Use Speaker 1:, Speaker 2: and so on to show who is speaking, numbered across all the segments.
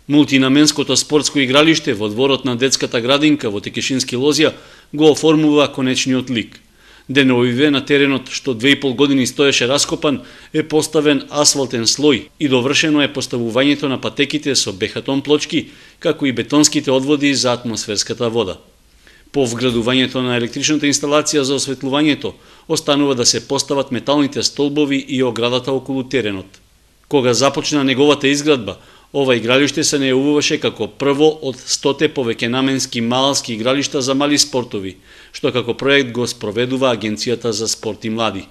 Speaker 1: Мултинаменското спортско игралиште во дворот на детската градинка во Текешински Лозја го оформува конечниот лик. Деновиве на теренот, што 2,5 години стоеше раскопан, е поставен асфалтен слој и довршено е поставувањето на патеките со бехатон плочки, како и бетонските одводи за атмосферската вода. По вградувањето на електричната инсталација за осветлувањето, останува да се постават металните столбови и оградата околу теренот. Кога започна неговата изградба, ова игралиште се најавуваше како прво од 100 повеќенаменски малски игралишта за мали спортови, што како проект го спроведува Агенцијата за спорт и млади.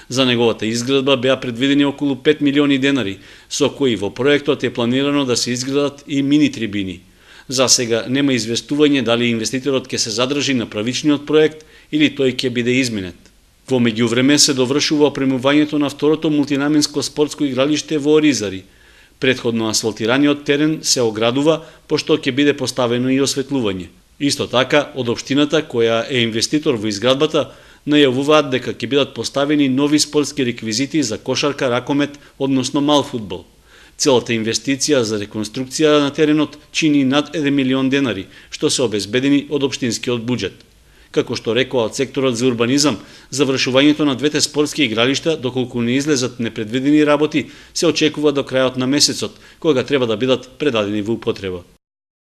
Speaker 1: За неговата изградба беа предвидени околу 5 милиони денари, со кои во проектот е планирано да се изградат и мини трибини. За сега нема известување дали инвеститорот ќе се задржи на правичниот проект или тој ќе биде изменет. Во меѓувреме се довршува опремувањето на второто мултинаменско спортско игралиште во Оризари. Претходно асфалтираниот терен се оградува, пошто ќе биде поставено и осветлување. Исто така, од општината, која е инвеститор во изградбата, најавуваат дека ќе бидат поставени нови спортски реквизити за кошарка, ракомет, односно мал фудбал. Целата инвестиција за реконструкција на теренот чини над 1 милион денари, што се обезбедени од општинскиот буџет. Како што рекоа од секторот за урбанизам, завршувањето на двете спортски игралишта, доколку не излезат непредвидени работи, се очекува до крајот на месецот, кога треба да бидат предадени во употреба.